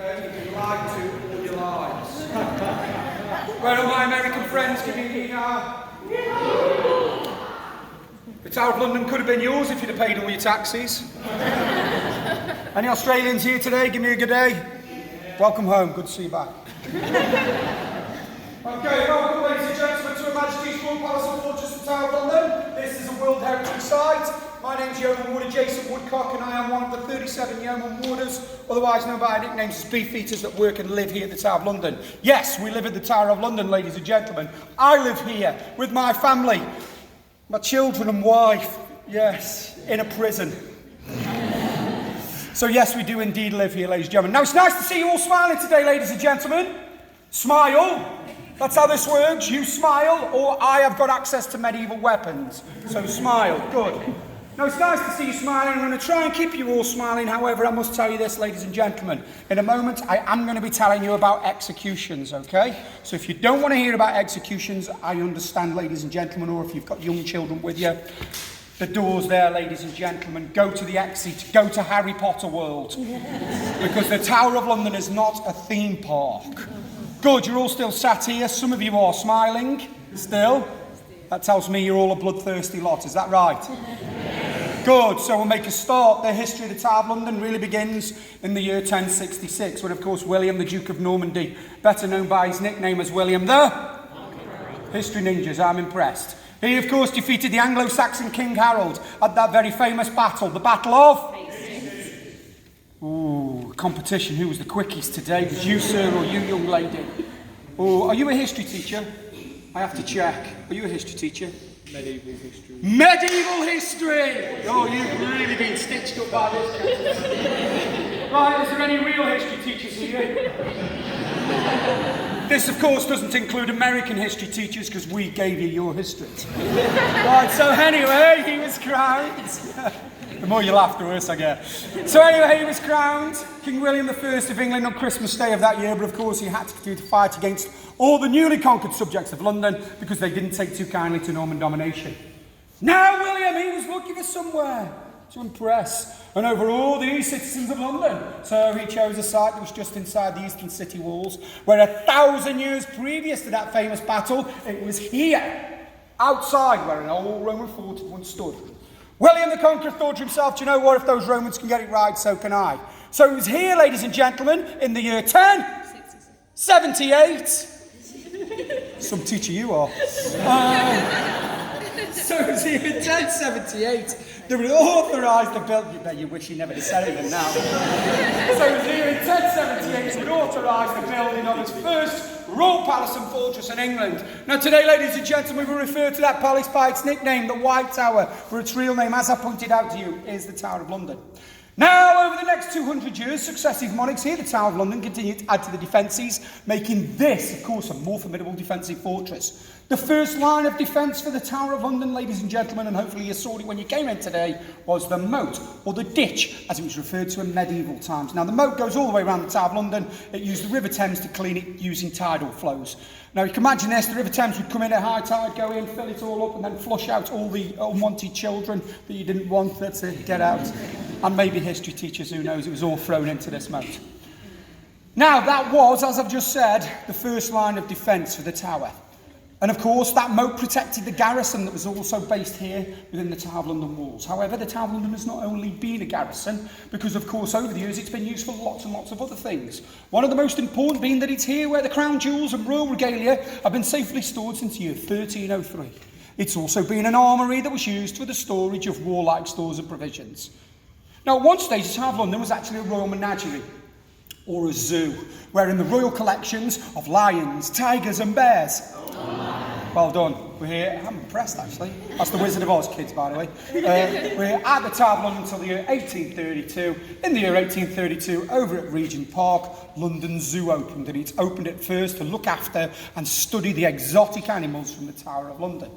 Okay, you've been lied to all your lives. Where are my American friends? Give me the Tower of London could have been yours if you'd have paid all your taxes. Any Australians here today? Give me a good day. Welcome home. Good to see you back. Okay, welcome, ladies and gentlemen, to Her Majesty's Royal Palace and Fortress, the Tower of London. This is a World Heritage Site. My name is Yeoman Warder Jason Woodcock, and I am one of the 37 Yeoman Warders, otherwise known by nicknames as Beefeaters, that work and live here at the Tower of London. Yes, we live at the Tower of London, ladies and gentlemen. I live here with my family, my children and wife, yes, in a prison. So yes, we do indeed live here, ladies and gentlemen. Now, it's nice to see you all smiling today, ladies and gentlemen. Smile. That's how this works. You smile, or I have got access to medieval weapons. So smile. Good. Now, it's nice to see you smiling. I'm going to try and keep you all smiling. However, I must tell you this, ladies and gentlemen. In a moment, I am going to be telling you about executions, okay? So if you don't want to hear about executions, I understand, ladies and gentlemen, or if you've got young children with you, the door's there, ladies and gentlemen. Go to the exit. Go to Harry Potter World. Because the Tower of London is not a theme park. Good, you're all still sat here. Some of you are smiling still. That tells me you're all a bloodthirsty lot. Is that right? Good, so we'll make a start. The history of the Tower of London really begins in the year 1066, when, of course, William, the Duke of Normandy, better known by his nickname as William the History Ninjas, I'm impressed. He, of course, defeated the Anglo-Saxon King Harold at that very famous battle, the Battle of... Ooh, competition. Who was the quickest today? Was you, sir, or you, young lady? Oh, are you a history teacher? I have to check. Are you a history teacher? Medieval history. Medieval history! Oh, you've really been stitched up by this. Right, is there any real history teachers here? This, of course, doesn't include American history teachers, because we gave you your history. Right, so anyway, he was crowned. The more you laugh, the worse I get. So anyway, he was crowned King William I of England on Christmas Day of that year, but of course he had to continue to fight against all the newly conquered subjects of London because they didn't take too kindly to Norman domination. Now William, he was looking for somewhere to impress and overall the citizens of London. So he chose a site that was just inside the eastern city walls, where 1,000 years previous to that famous battle, it was here, outside where an old Roman fort once stood. William the Conqueror thought to himself, do you know what, if those Romans can get it right, so can I. So it was here, ladies and gentlemen, in the year 1078. Some teacher you are. So it was here in 1078 that would authorise the building. You bet you wish you never had said anything now. So it was here in 1078 that would authorise the building of its first Royal Palace and Fortress in England. Now today, ladies and gentlemen, we refer to that palace by its nickname, the White Tower, where its real name, as I pointed out to you, is the Tower of London. Now, over the next 200 years, successive monarchs here at the Tower of London continued to add to the defences, making this, of course, a more formidable defensive fortress. The first line of defence for the Tower of London, ladies and gentlemen, and hopefully you saw it when you came in today, was the moat, or the ditch, as it was referred to in medieval times. Now, the moat goes all the way around the Tower of London. It used the River Thames to clean it using tidal flows. Now, you can imagine this. The River Thames would come in at high tide, go in, fill it all up, and then flush out all the unwanted children that you didn't want. That's it, get out. And maybe history teachers, who knows, it was all thrown into this moat. Now, that was, as I've just said, the first line of defence for the tower. And of course, that moat protected the garrison that was also based here within the Tower of London walls. However, the Tower of London has not only been a garrison, because of course, over the years, it's been used for lots and lots of other things. One of the most important being that it's here where the crown jewels and royal regalia have been safely stored since the year 1303. It's also been an armoury that was used for the storage of warlike stores and provisions. Now, at one stage, the Tower of London was actually a royal menagerie, or a zoo, wherein the royal collections of lions, tigers and bears. Well done. We're here. I'm impressed, actually. That's the Wizard of Oz, kids, by the way. We're at the Tower of London until the year 1832. In the year 1832, over at Regent Park, London Zoo opened, and it opened at first to look after and study the exotic animals from the Tower of London.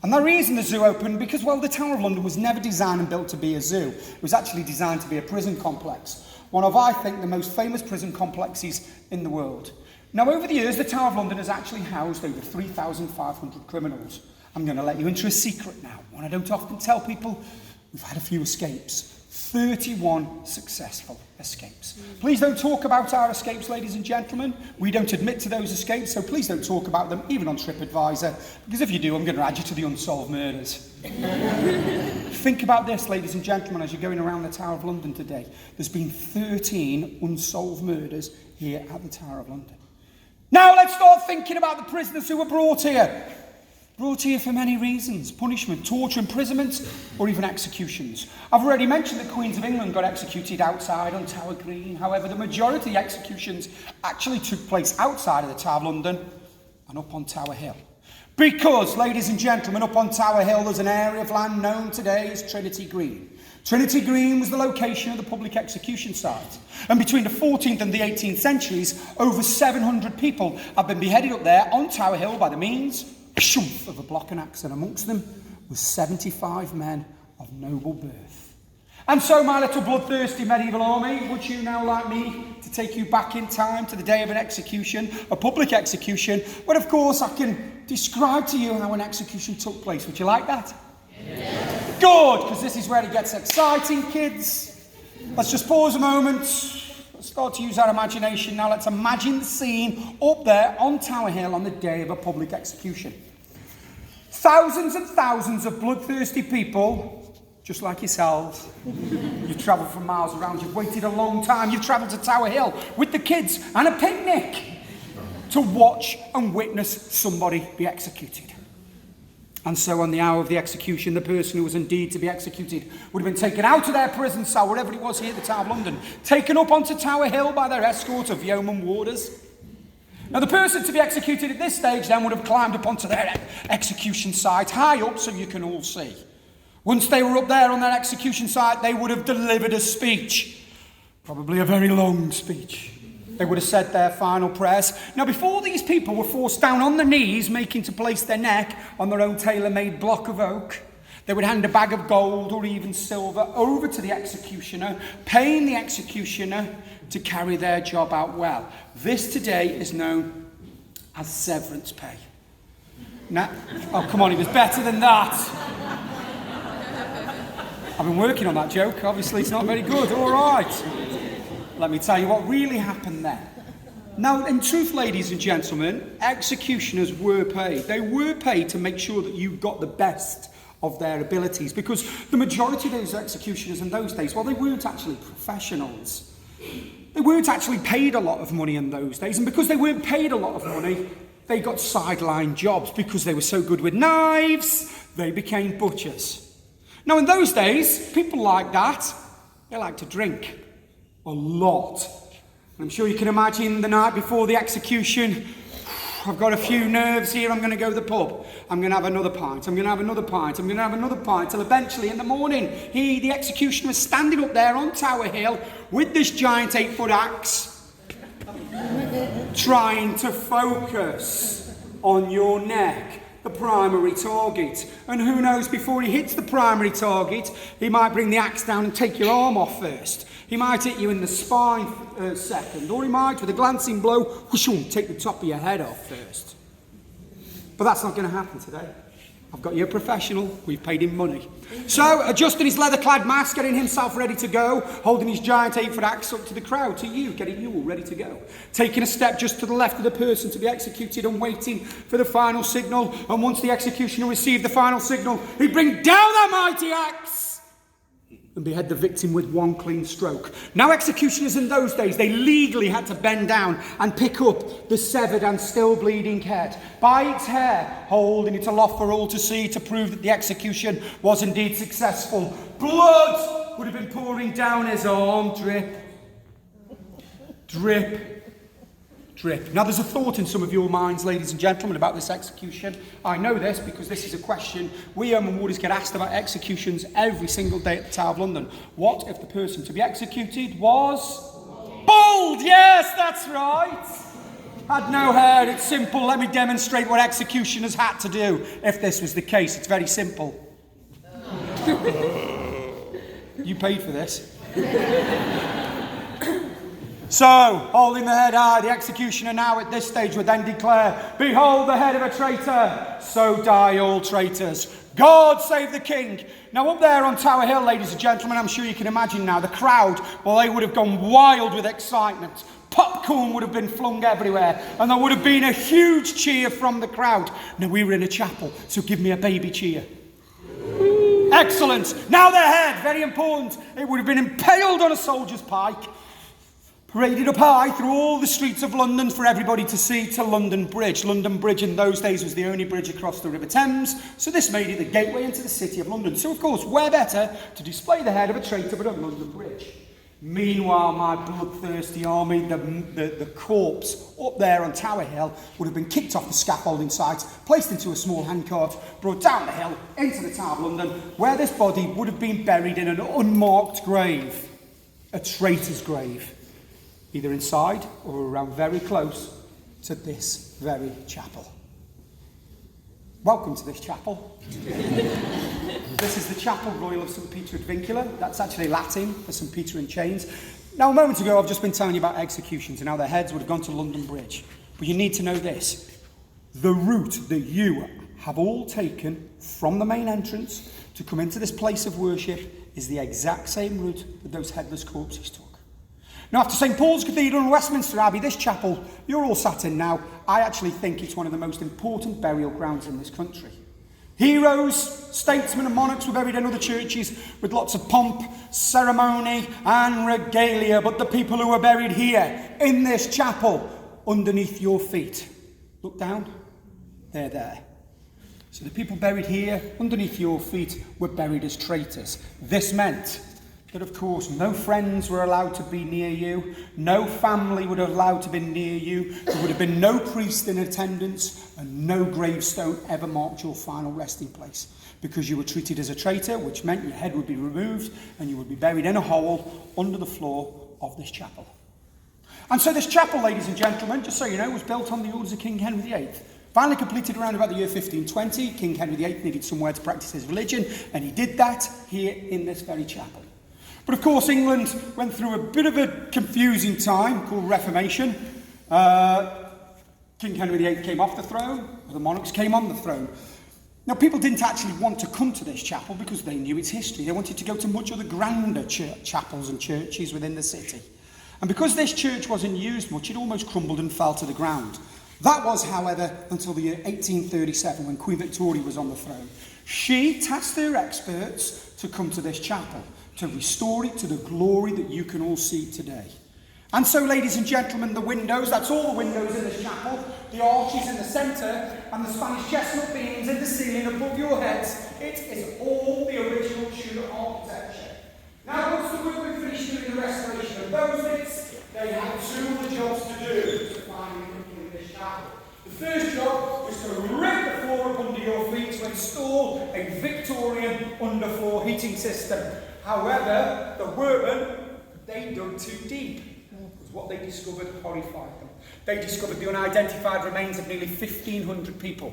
And the reason the zoo opened, because, well, the Tower of London was never designed and built to be a zoo. It was actually designed to be a prison complex. One of, I think, the most famous prison complexes in the world. Now, over the years, the Tower of London has actually housed over 3,500 criminals. I'm going to let you into a secret now, one I don't often tell people. We've had a few escapes. 31 successful escapes. Please don't talk about our escapes, ladies and gentlemen. We don't admit to those escapes, so please don't talk about them, even on TripAdvisor, because if you do, I'm going to add you to the Unsolved Murders. Think about this, ladies and gentlemen, as you're going around the Tower of London today. There's been 13 unsolved murders here at the Tower of London. Now let's start thinking about the prisoners who were brought here. Brought here for many reasons: punishment, torture, imprisonment, or even executions. I've already mentioned the Queens of England got executed outside on Tower Green. However, the majority of the executions actually took place outside of the Tower of London and up on Tower Hill. Because, ladies and gentlemen, up on Tower Hill there's an area of land known today as Trinity Green. Trinity Green was the location of the public execution site. And between the 14th and the 18th centuries, over 700 people have been beheaded up there on Tower Hill by the means of a block and axe, and amongst them was 75 men of noble birth. And so, my little bloodthirsty medieval army, would you now like me to take you back in time to the day of an execution, a public execution, but of course I can describe to you how an execution took place. Would you like that? Yeah. Good, because this is where it gets exciting, kids. Let's just pause a moment. Let's start to use our imagination now. Let's imagine the scene up there on Tower Hill on the day of a public execution. Thousands and thousands of bloodthirsty people, just like yourselves. You've travelled for miles around, you've waited a long time, you've travelled to Tower Hill with the kids and a picnic to watch and witness somebody be executed. And so on the hour of the execution, the person who was indeed to be executed would have been taken out of their prison cell, wherever it was here at the Tower of London, taken up onto Tower Hill by their escort of yeoman warders. Now, the person to be executed at this stage then would have climbed up onto their execution site, high up so you can all see. Once they were up there on their execution site, they would have delivered a speech, probably a very long speech. They would have said their final prayers. Now, before these people were forced down on their knees, making to place their neck on their own tailor-made block of oak, they would hand a bag of gold or even silver over to the executioner, paying the executioner to carry their job out well. This today is known as severance pay. Now, oh, come on, it was better than that. I've been working on that joke. Obviously, it's not very good. All right. Let me tell you what really happened there. Now, in truth, ladies and gentlemen, executioners were paid. They were paid to make sure that you got the best of their abilities, because the majority of those executioners in those days, well, they weren't actually professionals. They weren't actually paid a lot of money in those days, and because they weren't paid a lot of money, they got sideline jobs. Because they were so good with knives, they became butchers. Now, in those days, people like that, they like to drink. A lot. I'm sure you can imagine the night before the execution. I've got a few nerves here, I'm going to go to the pub. I'm going to have another pint, I'm going to have another pint, I'm going to have another pint, till eventually in the morning, the executioner, was standing up there on Tower Hill with this giant 8-foot axe, trying to focus on your neck, the primary target. And who knows, before he hits the primary target, he might bring the axe down and take your arm off first. He might hit you in the spine second, or he might, with a glancing blow, whoosh, take the top of your head off first. But that's not going to happen today. I've got you a professional, we've paid him money. So, adjusting his leather-clad mask, getting himself ready to go, holding his giant 8-foot axe up to the crowd, to you, getting you all ready to go. Taking a step just to the left of the person to be executed and waiting for the final signal. And once the executioner received the final signal, he'd bring down that mighty axe and behead the victim with one clean stroke. Now, executioners in those days, they legally had to bend down and pick up the severed and still bleeding head by its hair, holding it aloft for all to see to prove that the execution was indeed successful. Blood would have been pouring down his arm, drip, drip, drip. Now, there's a thought in some of your minds, ladies and gentlemen, about this execution. I know this because this is a question we Yeoman Warders get asked about executions every single day at the Tower of London. What if the person to be executed was bald? Yes, that's right. Had no hair. It's simple. Let me demonstrate what executioners had to do if this was the case. It's very simple. You paid for this. So, holding the head high, the executioner now at this stage would then declare, "Behold the head of a traitor, so die all traitors. God save the king." Now up there on Tower Hill, ladies and gentlemen, I'm sure you can imagine now, the crowd, well, they would have gone wild with excitement. Popcorn would have been flung everywhere, and there would have been a huge cheer from the crowd. Now, we were in a chapel, so give me a baby cheer. Excellent. Now their head, very important. It would have been impaled on a soldier's pike, paraded up high through all the streets of London for everybody to see to London Bridge. London Bridge in those days was the only bridge across the River Thames, so this made it the gateway into the city of London. So, of course, where better to display the head of a traitor but on London Bridge? Meanwhile, my bloodthirsty army, the corpse up there on Tower Hill, would have been kicked off the scaffolding site, placed into a small handcart, brought down the hill into the Tower of London, where this body would have been buried in an unmarked grave, a traitor's grave, either inside or around very close to this very chapel. Welcome to this chapel. This is the Chapel Royal of St. Peter at Vincula. That's actually Latin for St. Peter in Chains. Now, a moment ago, I've just been telling you about executions and how their heads would have gone to London Bridge. But you need to know this. The route that you have all taken from the main entrance to come into this place of worship is the exact same route that those headless corpses took. Now, after St. Paul's Cathedral and Westminster Abbey, this chapel you're all sat in now, I actually think it's one of the most important burial grounds in this country. Heroes, statesmen and monarchs were buried in other churches with lots of pomp, ceremony and regalia, but the people who were buried here in this chapel underneath your feet, look down, they're there. So the people buried here underneath your feet were buried as traitors. This meant that, of course, no friends were allowed to be near you, no family would have allowed to be near you, there would have been no priest in attendance, and no gravestone ever marked your final resting place, because you were treated as a traitor, which meant your head would be removed and you would be buried in a hole under the floor of this chapel. And so this chapel, ladies and gentlemen, just so you know, was built on the orders of King Henry VIII. Finally completed around about the year 1520, King Henry VIII needed somewhere to practice his religion, and he did that here in this very chapel. But of course, England went through a bit of a confusing time called Reformation. King Henry VIII came off the throne, the monarchs came on the throne. Now, people didn't actually want to come to this chapel because they knew its history. They wanted to go to much other grander chapels and churches within the city. And because this church wasn't used much, it almost crumbled and fell to the ground. That was, however, until the year 1837, when Queen Victoria was on the throne. She tasked her experts to come to this chapel, to restore it to the glory that you can all see today. And so, ladies and gentlemen, the windows, that's all the windows in this chapel, the arches in the centre, and the Spanish chestnut beams in the ceiling above your heads, it is all the original Tudor architecture. Now, once the workmen finished doing the restoration of those bits, they had two other jobs to do to finally complete this chapel. The first job was to rip the floor up under your feet to install a Victorian underfloor heating system. However, the workmen, they dug too deep. Because what they discovered horrified them. They discovered the unidentified remains of nearly 1,500 people.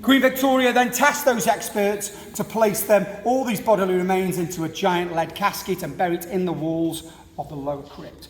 Queen Victoria then tasked those experts to place them, all these bodily remains, into a giant lead casket and bury it in the walls of the lower crypt.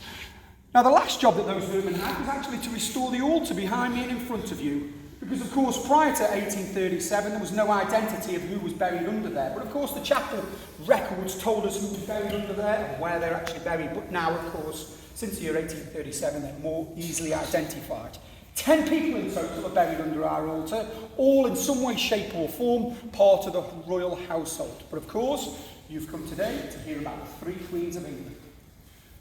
Now, the last job that those workmen had was actually to restore the altar behind me and in front of you. Because, of course, prior to 1837, there was no identity of who was buried under there. But, of course, the chapel records told us who was buried under there and where they're actually buried. But now, of course, since the year 1837, they're more easily identified. 10 people in total are buried under our altar, all in some way, shape or form, part of the royal household. But, of course, you've come today to hear about the three queens of England.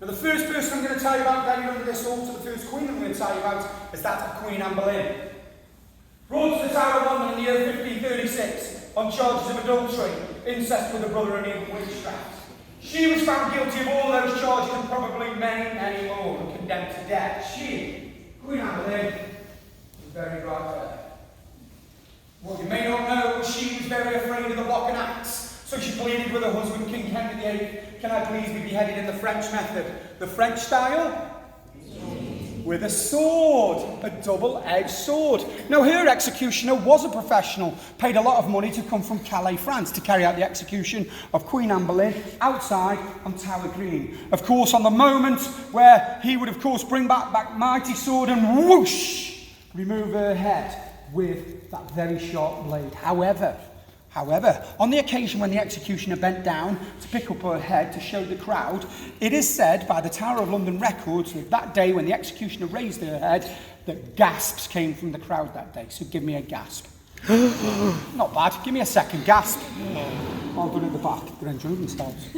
Now, the first person I'm going to tell you about buried under this altar, the first queen I'm going to tell you about, is that of Queen Anne Boleyn. Brought to the Tower of London in the year 1536 on charges of adultery, incest with a brother and even witchcraft. She was found guilty of all those charges and probably many, many more, and condemned to death. She, Queen Anne Boleyn, was buried right there. What you may not know, she was very afraid of the block and axe, so she pleaded with her husband, King Henry VIII, "Can I please be beheaded in the French method? The French style? with a sword, a double-edged sword. Now, her executioner was a professional, paid a lot of money to come from Calais, France, to carry out the execution of Queen Anne Boleyn outside on Tower Green. Of course, on the moment where he would, of course, bring back that mighty sword and whoosh, remove her head with that very sharp blade. However, on the occasion when the executioner bent down to pick up her head to show the crowd, it is said by the Tower of London records that day when the executioner raised her head, that gasps came from the crowd that day. So give me a gasp. Not bad. Give me a second gasp. I'll go to the back. They're enjoying themselves.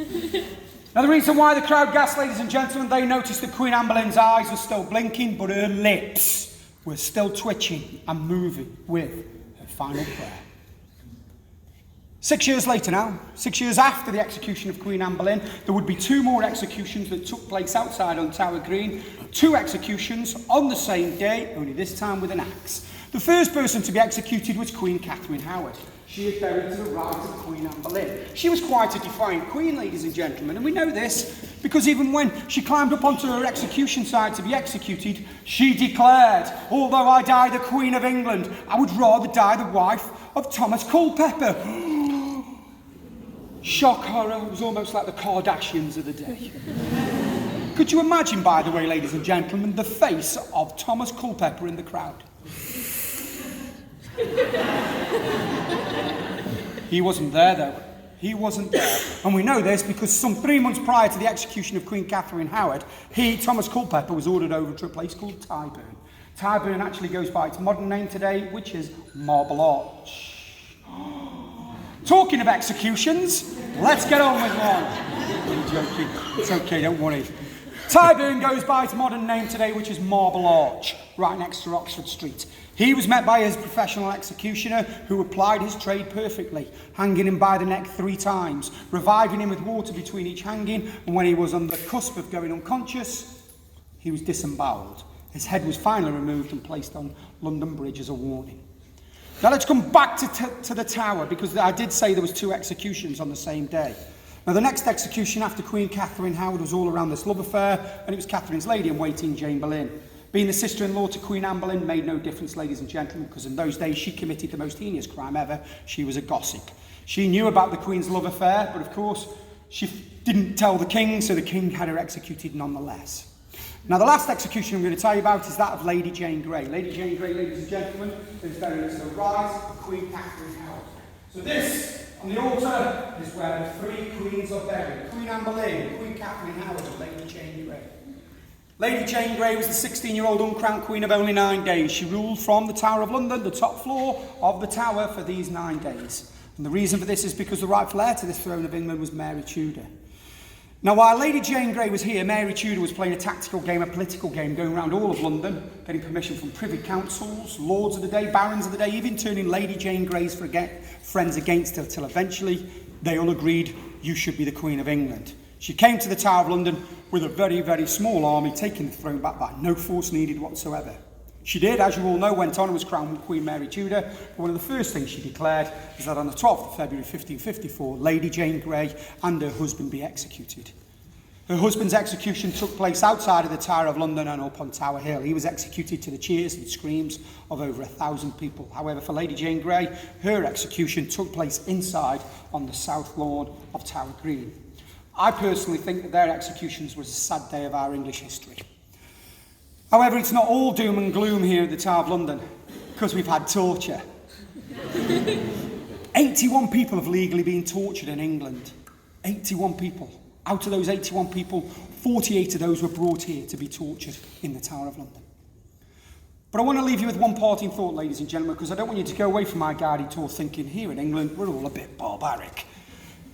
Now, the reason why the crowd gasped, ladies and gentlemen, they noticed that Queen Anne Boleyn's eyes were still blinking, but her lips were still twitching and moving with her final prayer. 6 years later now, 6 years after the execution of Queen Anne Boleyn, there would be 2 more executions that took place outside on Tower Green. 2 executions on the same day, only this time with an axe. The first person to be executed was Queen Catherine Howard. She is buried to the right of Queen Anne Boleyn. She was quite a defiant queen, ladies and gentlemen, and we know this because even when she climbed up onto her execution site to be executed, she declared, "Although I die the Queen of England, I would rather die the wife of Thomas Culpeper." Shock horror. It was almost like the Kardashians of the day. Could you imagine, by the way, ladies and gentlemen, the face of Thomas Culpeper in the crowd? He wasn't there, though. He wasn't there. And we know this because some 3 months prior to the execution of Queen Catherine Howard, Thomas Culpeper, was ordered over to a place called Tyburn. Tyburn actually goes by its modern name today, which is Marble Arch. Talking of executions, let's get on with one. I'm joking. It's okay, don't worry. Tyburn goes by its modern name today, which is Marble Arch, right next to Oxford Street. He was met by his professional executioner, who applied his trade perfectly, hanging him by the neck 3 times, reviving him with water between each hanging, and when he was on the cusp of going unconscious, he was disemboweled. His head was finally removed and placed on London Bridge as a warning. Now let's come back to the Tower, because I did say there was 2 executions on the same day. Now the next execution after Queen Catherine Howard was all around this love affair, and it was Catherine's lady-in-waiting, Jane Boleyn. Being the sister-in-law to Queen Anne Boleyn made no difference, ladies and gentlemen, because in those days she committed the most heinous crime ever. She was a gossip. She knew about the Queen's love affair, but of course she didn't tell the King, so the King had her executed nonetheless. Now, the last execution I'm going to tell you about is that of Lady Jane Grey. Lady Jane Grey, ladies and gentlemen, is buried to the right of Queen Catherine Howard. So this, on the altar, is where the 3 queens are buried. Queen Anne Boleyn, Queen Catherine Howard, and Lady Jane Grey. Lady Jane Grey was the 16-year-old uncrowned queen of only 9 days. She ruled from the Tower of London, the top floor of the Tower, for these 9 days. And the reason for this is because the rightful heir to this throne of England was Mary Tudor. Now, while Lady Jane Grey was here, Mary Tudor was playing a tactical game, a political game, going around all of London, getting permission from privy councils, lords of the day, barons of the day, even turning Lady Jane Grey's friends against her, till eventually they all agreed, "You should be the Queen of England." She came to the Tower of London with a very, very small army, taking the throne back by no force needed whatsoever. She did, as you all know, went on and was crowned Queen Mary Tudor. But one of the first things she declared is that on the 12th of February 1554, Lady Jane Grey and her husband be executed. Her husband's execution took place outside of the Tower of London and up on Tower Hill. He was executed to the cheers and screams of over 1,000 people. However, for Lady Jane Grey, her execution took place inside on the south lawn of Tower Green. I personally think that their executions was a sad day of our English history. However, it's not all doom and gloom here at the Tower of London, because we've had torture. 81 people have legally been tortured in England. 81 people. Out of those 81 people, 48 of those were brought here to be tortured in the Tower of London. But I want to leave you with one parting thought, ladies and gentlemen, because I don't want you to go away from my guided tour thinking, here in England, we're all a bit barbaric.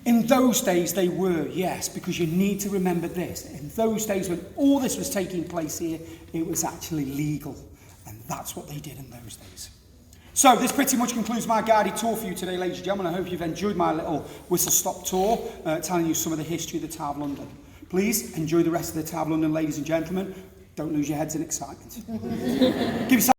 In those days, they were, yes, because you need to remember this. In those days, when all this was taking place here, it was actually legal. And that's what they did in those days. So this pretty much concludes my guided tour for you today, ladies and gentlemen. I hope you've enjoyed my little whistle-stop tour, telling you some of the history of the Tower of London. Please enjoy the rest of the Tower of London, ladies and gentlemen. Don't lose your heads in excitement. Give yourself